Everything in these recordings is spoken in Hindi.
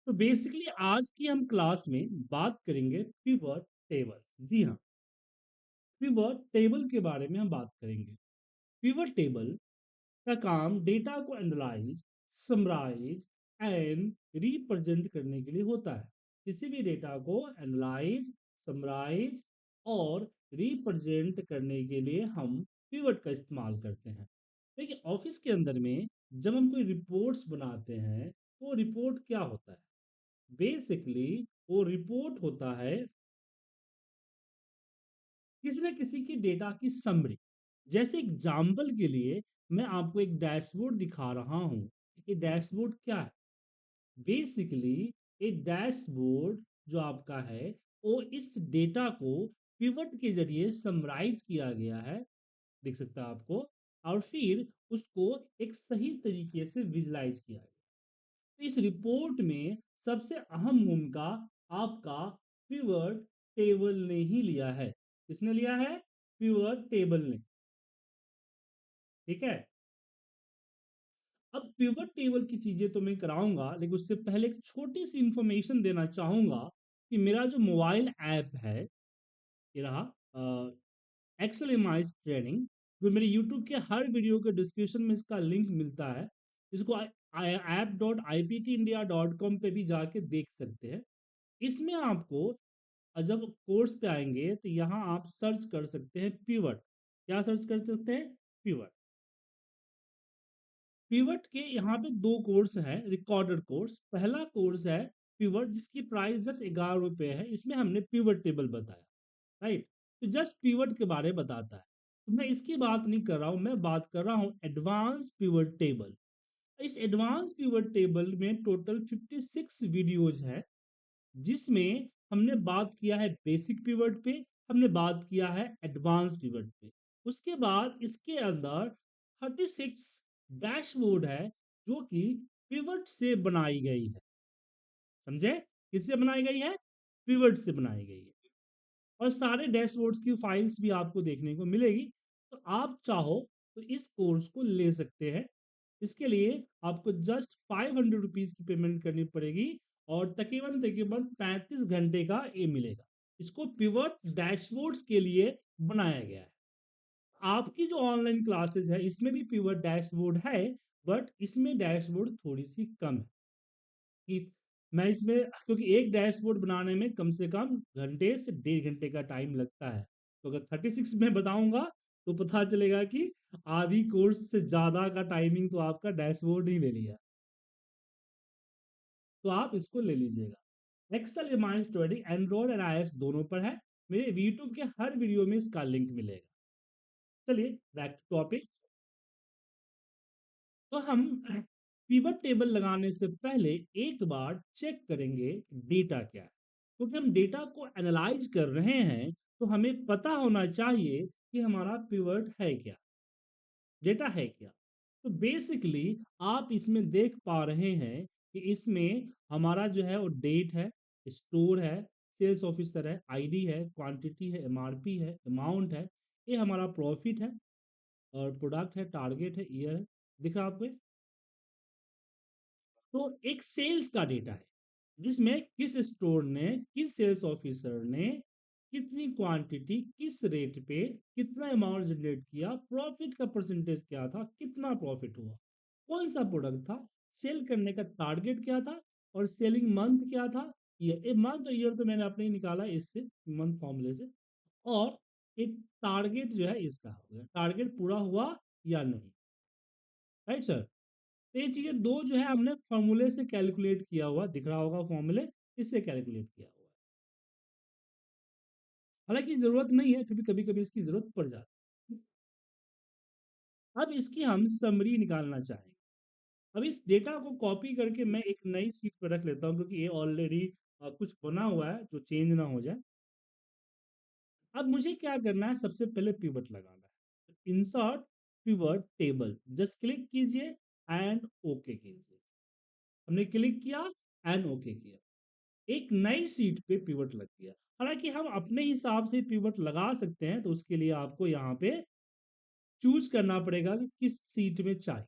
तो बेसिकली आज की हम क्लास में बात करेंगे पिवट टेबल। जी हाँ, पिवट टेबल के बारे में हम बात करेंगे। पिवट टेबल का काम डेटा को एनालाइज, समराइज एंड रिप्रेजेंट करने के लिए होता है। किसी भी डेटा को एनालाइज, समराइज और रिप्रेजेंट करने के लिए हम पिवट का इस्तेमाल करते हैं। देखिए, ऑफिस के अंदर में जब हम कोई रिपोर्ट्स बनाते हैं तो रिपोर्ट क्या होता है? बेसिकली वो रिपोर्ट होता है किसी न किसी की डेटा की समरी। जैसे एग्जाम्पल के लिए मैं आपको एक डैशबोर्ड दिखा रहा हूं। ये डैशबोर्ड क्या है? बेसिकली एक डैशबोर्ड जो आपका है वो इस डेटा को पिवट के जरिए समराइज किया गया है, दिख सकता है आपको, और फिर उसको एक सही तरीके से विजुलाइज किया गया। तो इस रिपोर्ट में सबसे अहम भूमिका आपका पिवट टेबल ने ही लिया है। किसने लिया है? पिवट टेबल ने। ठीक है। अब पिवट टेबल की चीजें तो मैं कराऊंगा, लेकिन उससे पहले एक छोटी सी इंफॉर्मेशन देना चाहूंगा कि मेरा जो मोबाइल ऐप है, ये रहा एक्सेल एमआईज ट्रेनिंग, जो मेरे यूट्यूब के हर वीडियो के डिस्क्रिप्शन में इसका लिंक मिलता है। इसको app.iptindia.com पे भी जाके देख सकते हैं। इसमें आपको जब कोर्स पे आएंगे तो यहाँ आप सर्च कर सकते हैं पिवट। क्या सर्च कर सकते हैं? पिवट। पिवट के यहाँ पे दो कोर्स हैं रिकॉर्डेड कोर्स। पहला कोर्स है पिवट, जिसकी प्राइस जस्ट 11 रुपये है। इसमें हमने पिवट टेबल बताया, राइट? तो जस्ट पिवट के बारे में बताता है। तो मैं इसकी बात नहीं कर रहा हूँ, मैं बात कर रहा हूँ एडवांस पिवट टेबल। इस एडवांस पिवट टेबल में टोटल 56 वीडियोज है, जिसमें हमने बात किया है बेसिक पिवट पे, हमने बात किया है एडवांस पिवट पे। उसके बाद इसके अंदर 36 डैशबोर्ड है जो कि पिवट से बनाई गई है। समझे? किससे बनाई गई है? पिवट से बनाई गई है। और सारे डैशबोर्ड्स की फाइल्स भी आपको देखने को मिलेगी। तो आप चाहो तो इस कोर्स को ले सकते हैं। इसके लिए आपको जस्ट 500 रुपीज की पेमेंट करनी पड़ेगी और तकरीबन तकरीबन 35 घंटे का ये मिलेगा। इसको पिवट डैशबोर्ड्स के लिए बनाया गया है। आपकी जो ऑनलाइन क्लासेस है इसमें भी पिवट डैशबोर्ड है, बट इसमें डैशबोर्ड थोड़ी सी कम है। कि मैं इसमें, क्योंकि एक डैशबोर्ड बनाने में कम से कम घंटे से 1.5 घंटे का टाइम लगता है। तो अगर 36 में बताऊंगा तो पता चलेगा कि आधी कोर्स से ज्यादा का टाइमिंग तो आपका डैशबोर्ड ही ले लिया। तो आप इसको ले लीजिएगा। एक्सेल एमआई स्टडी एंड्रॉइड और आईएएस दोनों पर है। मेरे यूट्यूब के हर वीडियो में इसका लिंक मिलेगा। चलिए बैक टू टॉपिक। तो हम पिवट टेबल लगाने से पहले एक बार चेक करेंगे डेटा क्या है। क्योंकि हम डेटा को एनालाइज कर रहे हैं तो हमें पता होना चाहिए कि हमारा पिवट है क्या, डेटा है क्या। तो बेसिकली आप इसमें देख पा रहे हैं कि इसमें हमारा जो है वो डेट है, स्टोर है, सेल्स ऑफिसर है, आईडी है, क्वांटिटी है, एमआरपी है, अमाउंट है, ये हमारा प्रॉफिट है, और प्रोडक्ट है, टारगेट है, ईयर है। दिख रहा है आपको ये? तो एक सेल्स का डेटा है जिसमें किस स्टोर ने, किस सेल्स ऑफिसर ने कितनी क्वांटिटी, किस रेट पे, कितना अमाउंट जनरेट किया, प्रॉफिट का परसेंटेज क्या था, कितना प्रॉफिट हुआ, कौन सा प्रोडक्ट था, सेल करने का टारगेट क्या था, और सेलिंग मंथ क्या था। ये मंथ और ईयर तो मैंने अपने ही निकाला इससे, मंथ फॉर्मूले से। और एक टारगेट जो है इसका हो गया, टारगेट पूरा हुआ या नहीं। Right sir? तो ये चीजें दो जो है हमने फॉर्मूले से कैलकुलेट किया हुआ, दिख रहा होगा फॉर्मूले, इससे कैलकुलेट किया हुआ है। हालांकि जरूरत नहीं है, फिर भी कभी कभी इसकी जरूरत पड़ जाती है। अब इसकी हम समरी निकालना चाहेंगे। अब इस डेटा को कॉपी करके मैं एक नई सीट पर रख लेता हूँ, क्योंकि ये ऑलरेडी कुछ बना हुआ है जो चेंज ना हो जाए। अब मुझे क्या करना है, सबसे पहले पिवट लगाना है। Insert pivot table, just click कीजिए एंड ओके कीजिए। हमने क्लिक किया एंड ओके किया, एक नई सीट पे पिवट लग गया। हालांकि हम अपने हिसाब से पिवट लगा सकते हैं, तो उसके लिए आपको यहाँ पे चूज करना पड़ेगा कि किस सीट में चाहिए।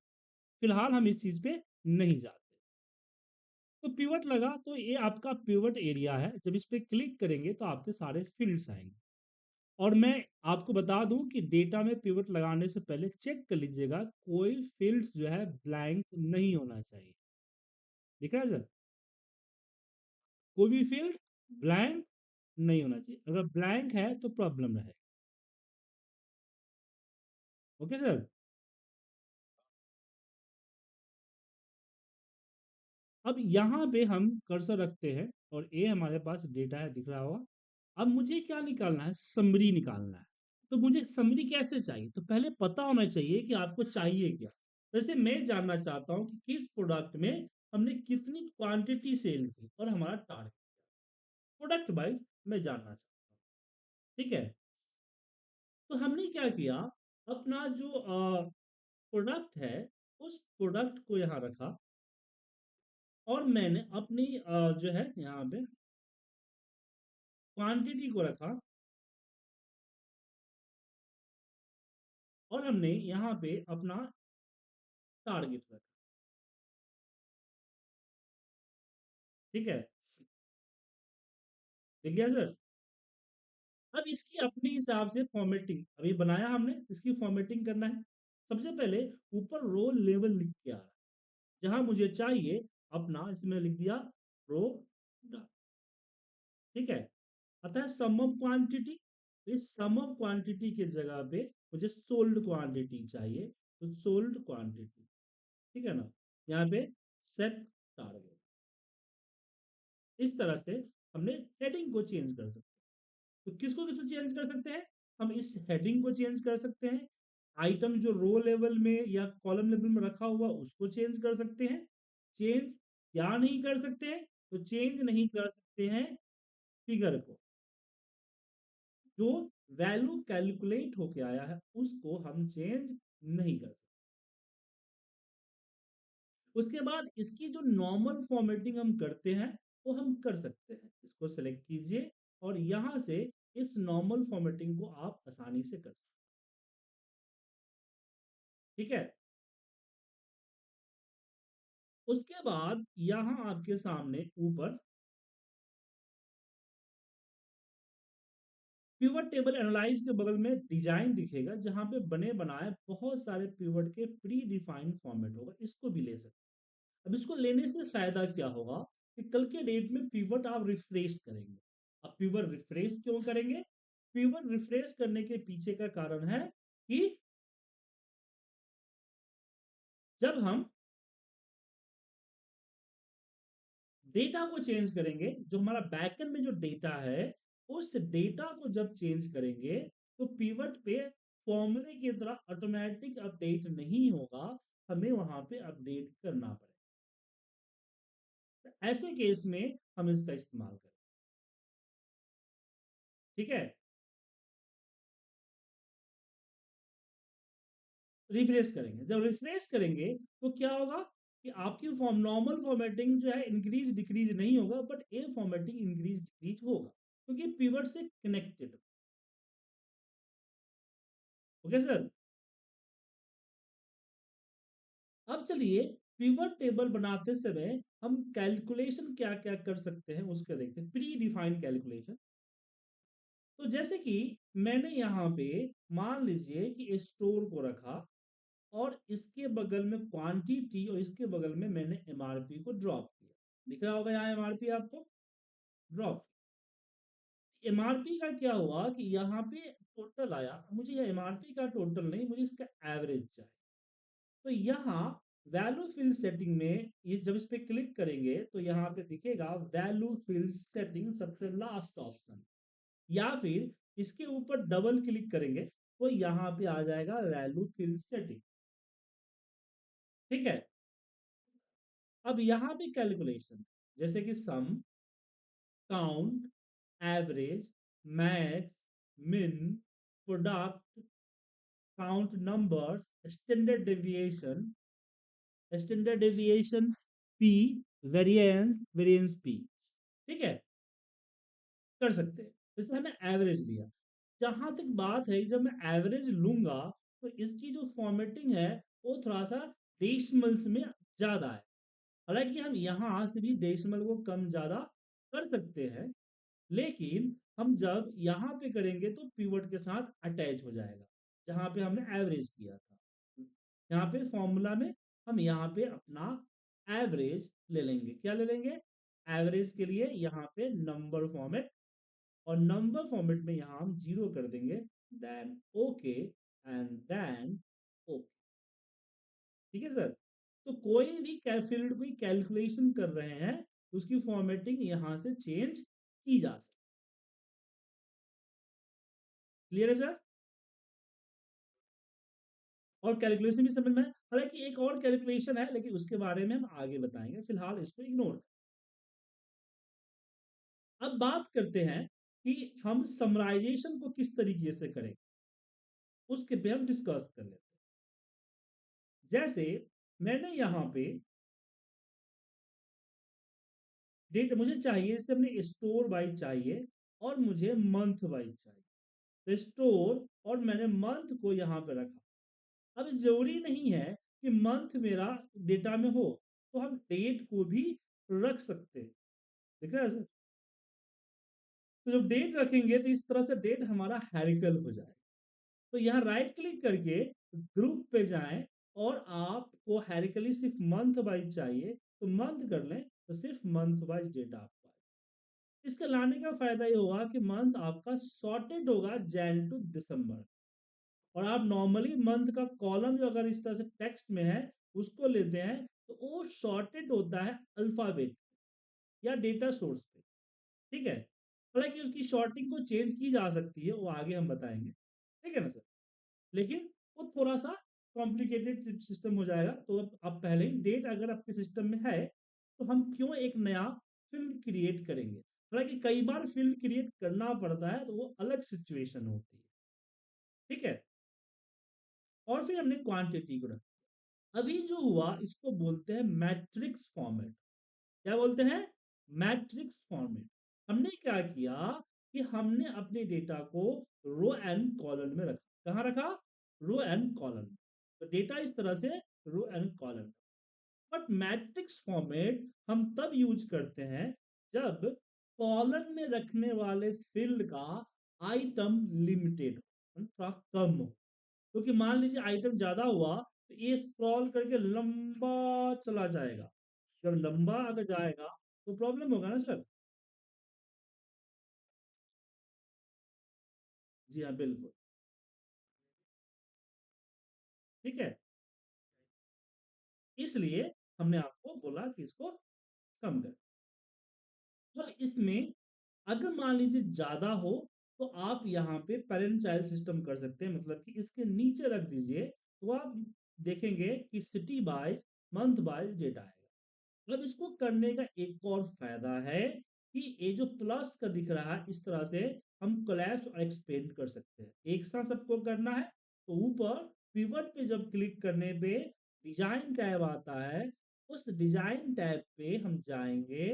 फिलहाल हम इस चीज पे नहीं जाते। तो तो पिवट लगा तो ये आपका पिवट एरिया है, जब इस पे क्लिक करेंगे तो आपके सारे फील्ड्स आएंगे। और मैं आपको बता दूं कि डेटा में पिवट लगाने से पहले चेक कर लीजिएगा कोई फील्ड्स जो है ब्लैंक नहीं होना चाहिए। ठीक है सर, कोई भी फील्ड ब्लैंक नहीं होना चाहिए, अगर ब्लैंक है तो प्रॉब्लम है। Okay sir. अब यहाँ पे हम कर्सर रखते हैं और ये हमारे पास डेटा है, दिख रहा होगा। अब मुझे क्या निकालना है, समरी निकालना है। तो मुझे समरी कैसे चाहिए, तो पहले पता होना चाहिए कि आपको चाहिए क्या। जैसे मैं जानना चाहता हूँ कि किस प्रोडक्ट में हमने कितनी क्वांटिटी सेल की और हमारा टारगेट प्रोडक्ट वाइज मैं जानना चाहता हूँ। ठीक है, तो हमने क्या किया, अपना जो प्रोडक्ट है उस प्रोडक्ट को यहाँ रखा और मैंने अपनी जो है यहाँ पे क्वांटिटी को रखा और हमने यहाँ पे अपना टारगेट रखा। ठीक है, ठीक है सर। अब इसकी अपने हिसाब से फॉर्मेटिंग अभी बनाया हमने, इसकी फॉर्मेटिंग करना है। सबसे पहले ऊपर रो लेवल लिख के आ रहा है, जहां मुझे चाहिए अपना इसमें लिख दिया रो। ठीक है, अतः सम ऑफ क्वांटिटी, इस सम ऑफ क्वांटिटी के जगह पे मुझे सोल्ड क्वांटिटी चाहिए, तो सोल्ड क्वांटिटी। ठीक है ना, यहाँ पे सेट टारगेट। इस तरह से हमने हेडिंग को चेंज कर सकते हैं। तो किसको किसको चेंज कर सकते हैं, हम इस हेडिंग को चेंज कर सकते हैं, आइटम जो रो लेवल में या कॉलम लेवल में रखा हुआ उसको चेंज कर सकते हैं। चेंज क्या नहीं कर सकते हैं, तो चेंज नहीं कर सकते हैं फिगर को, जो वैल्यू कैलकुलेट होके आया है उसको हम चेंज नहीं कर सकते। उसके बाद इसकी जो नॉर्मल फॉर्मेटिंग हम करते हैं वो हम कर सकते हैं, इसको सेलेक्ट कीजिए और यहां से इस नॉर्मल फॉर्मेटिंग को आप आसानी से कर सकते हैं। ठीक है, उसके बाद यहां आपके सामने ऊपर पिवट टेबल एनालाइज के बगल में डिजाइन दिखेगा, जहां पे बने बनाए बहुत सारे पिवट के प्री डिफाइंड फॉर्मेट होगा, इसको भी ले सकते हैं। अब इसको लेने से फायदा क्या होगा कि कल के डेट में पिवट आप रिफ्रेश करेंगे। अब पिवट रिफ्रेश क्यों करेंगे, पिवट रिफ्रेश करने के पीछे का कारण है कि जब हम डेटा को चेंज करेंगे, जो हमारा बैकएंड में जो डेटा है उस डेटा को जब चेंज करेंगे तो पिवट पे फॉर्मूले की तरह ऑटोमेटिक अपडेट नहीं होगा, हमें वहां पे अपडेट करना पड़ेगा। तो ऐसे केस में हम इसका इस्तेमाल करें। ठीक है, रिफ्रेश करेंगे, जब रिफ्रेश करेंगे तो क्या होगा कि आपकी फॉर्म नॉर्मल फॉर्मेटिंग जो है इंक्रीज डिक्रीज नहीं होगा, but A formatting increase decrease होगा क्योंकि पिवट से कनेक्टेड। Okay sir. अब चलिए पिवट टेबल बनाते समय हम कैलकुलेशन क्या क्या कर सकते हैं उसके देखते हैं, प्री डिफाइंड कैलकुलेशन। तो जैसे कि मैंने यहाँ पे मान लीजिए कि स्टोर को रखा और इसके बगल में क्वांटिटी और इसके बगल में मैंने एमआरपी को ड्रॉप किया, दिख रहा होगा यहाँ एमआरपी आपको ड्रॉप। एमआरपी का क्या हुआ कि यहाँ पे टोटल आया, मुझे यह एमआरपी का टोटल नहीं, मुझे इसका एवरेज चाहिए। तो यहाँ वैल्यू फील्ड सेटिंग में ये जब इस पे क्लिक करेंगे तो यहाँ पे दिखेगा वैल्यू फील्ड सेटिंग, सबसे लास्ट ऑप्शन, या फिर इसके ऊपर डबल क्लिक करेंगे तो यहाँ पे आ जाएगा वैल्यू फील्ड सेटिंग। ठीक है, अब यहाँ पे कैलकुलेशन जैसे कि सम, काउंट, एवरेज, मैक्स, मिन, product, count numbers, standard deviation P, variance P. ठीक है, कर सकते हैं। जैसे हमने एवरेज लिया, जहां तक बात है जब मैं एवरेज लूंगा तो इसकी जो फॉर्मेटिंग है वो थोड़ा सा डेसिमल्स में ज्यादा है, हालांकि हम यहाँ से भी डेसिमल को कम ज़्यादा कर सकते हैं, लेकिन हम जब यहाँ पे करेंगे तो पिवट के साथ अटैच हो जाएगा, जहाँ पे हमने एवरेज किया था। यहाँ पे फॉर्मूला में हम यहाँ पे अपना एवरेज ले लेंगे। क्या ले लेंगे? एवरेज के लिए यहाँ पे नंबर फॉर्मेट, और नंबर फॉर्मेट में यहाँ हम जीरो कर देंगे, then okay and then okay. ठीक है सर। तो कोई भी फील्ड कोई कैलकुलेशन कर रहे हैं तो उसकी फॉर्मेटिंग यहाँ से चेंज की जा सकती। क्लियर है सर? और कैलकुलेशन भी समझ में है। हालांकि एक और कैलकुलेशन है, लेकिन उसके बारे में हम आगे बताएंगे, फिलहाल इसको इग्नोर। अब बात करते हैं कि हम समराइजेशन को किस तरीके से करें, उसके पे हम डिस्कस कर लेते हैं। जैसे मैंने यहाँ पे डेट मुझे चाहिए, जैसे हमने स्टोर वाइज चाहिए और मुझे मंथ वाइज चाहिए, तो स्टोर और मैंने मंथ को यहाँ पे रखा। अब जरूरी नहीं है कि मंथ मेरा डेटा में हो, तो हम डेट को भी रख सकते हैं। देख रहे हैं? तो जब डेट रखेंगे तो इस तरह से डेट हमारा हेरिकल हो जाए। तो यहाँ राइट क्लिक करके ग्रुप पे जाएं, और आपको हेरिकली सिर्फ मंथ वाइज चाहिए तो मंथ कर लें, तो सिर्फ मंथ वाइज डेटा आपको आए। इसके लाने का फायदा ये होगा कि मंथ आपका सॉर्टेड होगा जैन टू दिसंबर। और आप नॉर्मली मंथ का कॉलम जो अगर इस तरह से टेक्स्ट में है उसको लेते हैं तो वो सॉर्टेड होता है अल्फाबेट या डेटा सोर्स पे। ठीक है? हालांकि उसकी शॉर्टिंग को चेंज की जा सकती है, वो आगे हम बताएंगे। ठीक है ना सर? लेकिन वो थोड़ा सा कॉम्प्लिकेटेड सिस्टम हो जाएगा। तो अब पहले ही डेट अगर आपके सिस्टम में है तो हम क्यों एक नया फील्ड क्रिएट करेंगे? हालांकि कई बार फील्ड क्रिएट करना पड़ता है, तो वो अलग सिचुएशन होती है। ठीक है? और फिर हमने क्वांटिटी को रखा। अभी जो हुआ इसको बोलते हैं मैट्रिक्स फॉर्मेट। क्या बोलते हैं? Matrix format. हमने क्या किया कि हमने अपने डेटा को रो एंड कॉलम में रखा। कहाँ रखा? Row and column. तो डेटा इस तरह से row and column. But matrix format हम तब यूज करते हैं जब कॉलम में रखने वाले फील्ड का आइटम लिमिटेड हो, थोड़ा कम हो। क्योंकि मान लीजिए आइटम ज्यादा हुआ तो ये स्क्रॉल करके लंबा चला जाएगा। जब लंबा अगर जाएगा तो प्रॉब्लम होगा ना सर। जी हाँ, बिल्कुल। ठीक है? इसलिए हमने आपको बोला कि इसको कम कर। तो इसमें अगर मान लीजिए ज्यादा हो तो आप यहाँ पे पेरेंट चाइल्ड सिस्टम कर सकते हैं, मतलब कि इसके नीचे रख दीजिए, तो आप देखेंगे कि city wise month wise data आएगा। अब इसको करने का एक और फायदा है कि ये जो प्लस का दिख रहा है इस तरह से हम कोलैप्स और एक्सपेंड कर सकते हैं। एक साथ सबको करना है तो ऊपर पिवट पे जब क्लिक करने पे डिजाइन टैब आता है, उस डिजाइन टैब पे हम जाएंगे,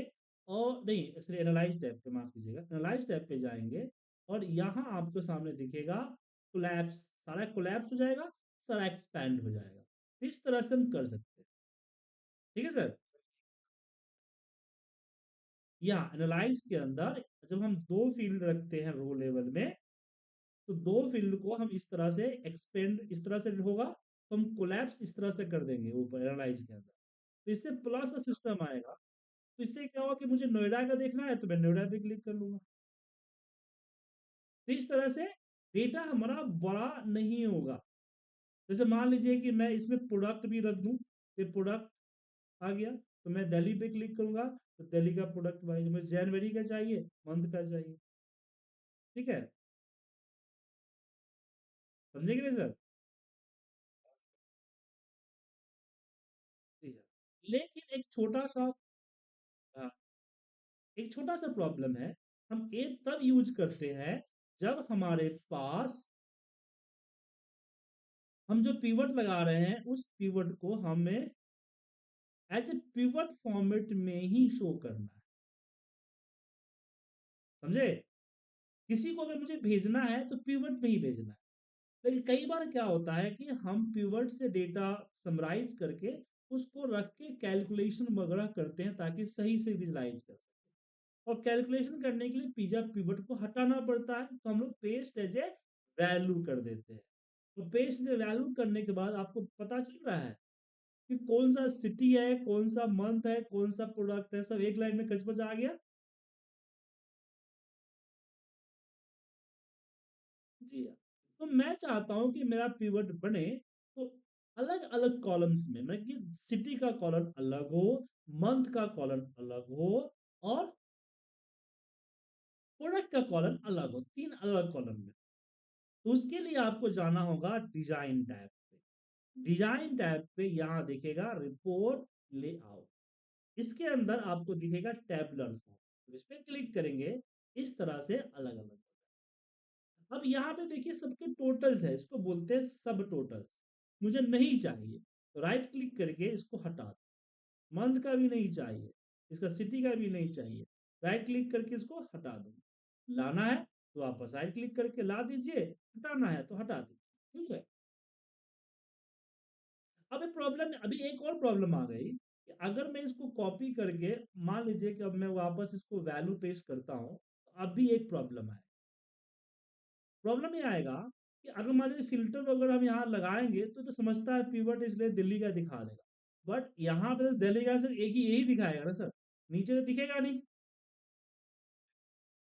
और नहीं एक्चुअली एनालाइज टैब पे, माफ कीजिएगा, एनालाइज टैब पे जाएंगे और यहाँ आपको सामने दिखेगा कोलैप्स। सारा कोलैप्स हो जाएगा, सारा एक्सपैंड हो जाएगा। इस तरह से हम कर सकते हैं। ठीक है सर? या एनालाइज के अंदर जब हम दो फील्ड रखते हैं रो लेवल में, तो दो फील्ड को हम इस तरह से एक्सपेंड, इस तरह से होगा तो हम कोलैप्स इस तरह से कर देंगे ऊपर एनालाइज के अंदर, तो इससे प्लस का सिस्टम आएगा। तो इससे क्या होगा कि मुझे नोएडा का देखना है तो मैं नोएडा पे क्लिक कर लूंगा। तो इस तरह से डेटा हमारा बड़ा नहीं होगा। जैसे मान लीजिए कि मैं इसमें प्रोडक्ट भी रख दूं, ये प्रोडक्ट आ गया, तो मैं दिल्ली पे क्लिक करूंगा तो दिल्ली का प्रोडक्ट भाई मुझे जनवरी का चाहिए, मंथ का चाहिए। ठीक है? समझे कि नहीं सर? जी सर। लेकिन एक छोटा सा, हाँ, एक छोटा सा प्रॉब्लम है। हम ये तब यूज करते हैं जब हमारे पास हम जो पिवट लगा रहे हैं उस पिवट को हमें एज ए पिवट फॉर्मेट में ही शो करना है। समझे? किसी को अगर मुझे भेजना है तो पिवट में ही भेजना है। लेकिन कई बार क्या होता है कि हम पिवट से डेटा समराइज करके उसको रख के कैलकुलेशन वगैरह करते हैं ताकि सही से विजुलाइज कर सके। और कैलकुलेशन करने के लिए पिज्जा पिवट को हटाना पड़ता है, तो हम लोग पेस्ट एज ए वैल्यू कर देते हैं। तो पेस्ट एज ए वैल्यू करने के बाद आपको पता चल रहा है कि कौन सा सिटी है, कौन सा मंथ है, कौन सा प्रोडक्ट है, सब एक लाइन में कचपच आ गया। जी हाँ। तो मैं चाहता हूं कि मेरा पिवट बने तो अलग अलग कॉलम्स में, मतलब कि सिटी का कॉलम अलग हो, मंथ का कॉलम अलग हो, और प्रोडक्ट का कॉलम अलग हो, तीन अलग कॉलम में। तो उसके लिए आपको जाना होगा डिजाइन टैब पे। डिजाइन टैब पे यहाँ दिखेगा रिपोर्ट लेआउट, इसके अंदर आपको दिखेगा टैबुलर फॉर्म, इस पे क्लिक करेंगे, इस तरह से अलग अलग। अब यहाँ पे देखिए सबके टोटल्स है, इसको बोलते हैं सब टोटल्स। मुझे नहीं चाहिए तो राइट क्लिक करके इसको हटा दो। मंथ का भी नहीं चाहिए, इसका सिटी का भी नहीं चाहिए, राइट क्लिक करके इसको हटा दो। लाना है तो वापस राइट क्लिक करके ला दीजिए, हटाना है तो हटा दीजिए। ठीक है। अब एक प्रॉब्लम, अभी एक और प्रॉब्लम आ गई कि अगर मैं इसको कॉपी करके, मान लीजिए कि अब मैं वापस इसको वैल्यू पेस्ट करता हूँ, तो अब भी एक प्रॉब्लम है। प्रॉब्लम ये आएगा कि अगर मान लीजिए फिल्टर वगैरह हम यहाँ लगाएंगे तो समझता है पिवट, इसलिए दिल्ली का दिखा देगा, बट यहाँ पे तो दिल्ली का सिर्फ एक ही यही दिखाएगा ना सर, नीचे तो दिखेगा नहीं।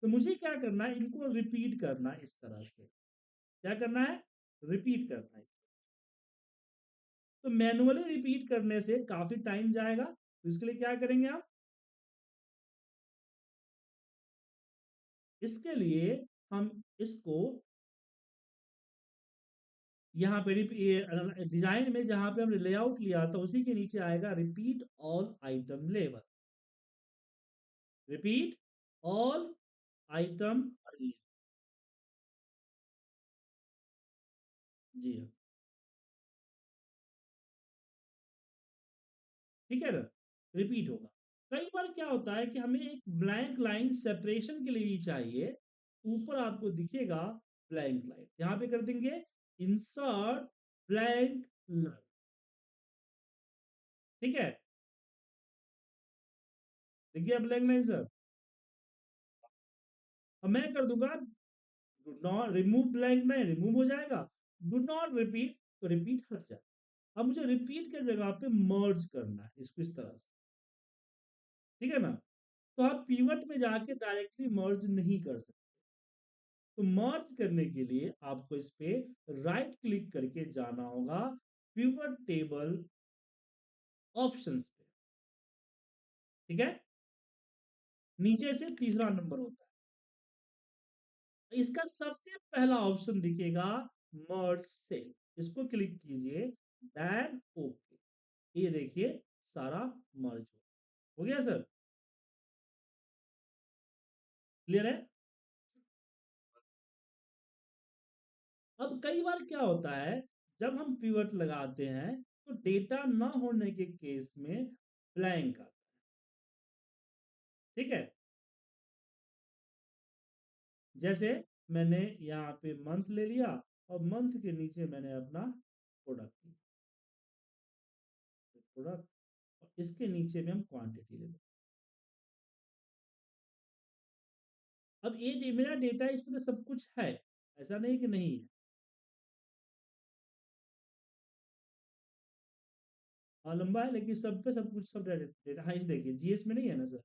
तो मुझे क्या करना है, इनको रिपीट करना है इस तरह से। क्या करना है? रिपीट करना है। तो मैनुअली रिपीट करने से काफी टाइम जाएगा, तो इसके लिए क्या करेंगे आप, इसके लिए हम इसको यहाँ पे डिजाइन में जहां पे हमने लेआउट लिया था उसी के नीचे आएगा repeat all item level. Repeat all item. जी हाँ। ठीक है ना, रिपीट होगा। कई बार क्या होता है कि हमें एक ब्लैंक लाइन सेपरेशन के लिए भी चाहिए, ऊपर आपको दिखेगा ब्लैंक लाइन, यहां पे कर देंगे इंसर्ट ब्लैंक लाइन। ठीक है, देखिए ब्लैंक लाइन सर। अब मैं कर दूंगा do not remove blank line, remove हो जाएगा। डू नॉट रिपीट, तो रिपीट हट जाए। अब मुझे रिपीट के जगह पे मर्ज करना है इसको इस तरह से। ठीक है ना, तो आप पीवट में जाके डायरेक्टली मर्ज नहीं कर सकते। तो मर्ज करने के लिए आपको इस पे राइट क्लिक करके जाना होगा पिवट टेबल ऑप्शंस पे। ठीक है, नीचे से तीसरा नंबर होता है, इसका सबसे पहला ऑप्शन दिखेगा मर्ज सेल, इसको क्लिक कीजिए, देन ओके। ये देखिए सारा मर्ज हो गया सर। क्लियर है। अब कई बार क्या होता है, जब हम पिवट लगाते हैं तो डेटा ना होने के केस में ब्लैंक आता है। ठीक है, जैसे मैंने यहाँ पे मंथ ले लिया और मंथ के नीचे मैंने अपना प्रोडक्ट, प्रोडक्ट, और इसके नीचे में हम क्वांटिटी ले लें। अब ये मेरा डेटा, इसमें तो सब कुछ है, ऐसा नहीं कि नहीं है। हाँ लंबा है, लेकिन सब पे सब कुछ, सब डेटा। हाँ इस देखिए जीएस में नहीं है ना सर।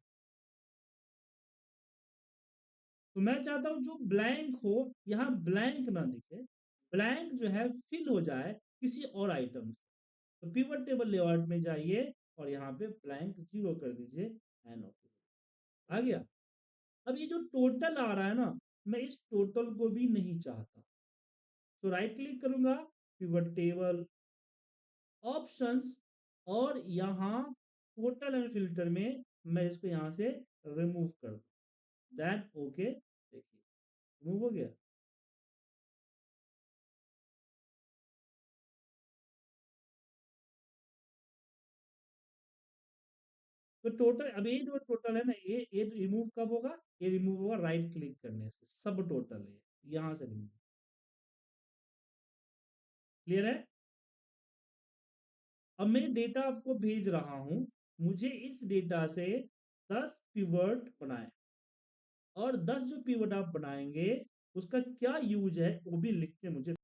तो मैं चाहता हूँ जो ब्लैंक हो, यहाँ ब्लैंक ना दिखे, ब्लैंक जो है फिल हो जाए किसी और आइटम से। तो पिवट टेबल लेआउट में जाइए और यहाँ पे ब्लैंक जीरो कर दीजिए, एन ओके, आ गया। अब ये जो टोटल आ रहा है ना, मैं इस टोटल को भी नहीं चाहता, तो राइट क्लिक करूंगा, पिवट टेबल ऑप्शंस, और यहाँ टोटल एंड फिल्टर में मैं इसको यहाँ से रिमूव कर दूं, देन ओके, देखिए रिमूव हो गया। तो टोटल, अब ये जो टोटल है ना, ये रिमूव कब होगा, ये रिमूव होगा राइट क्लिक करने से, सब टोटल है यहाँ से रिमूव। क्लियर है। अब मैं डेटा आपको भेज रहा हूं, मुझे इस डेटा से 10 पिवट बनाए, और 10 जो पिवट आप बनाएंगे उसका क्या यूज है वो भी लिख के मुझे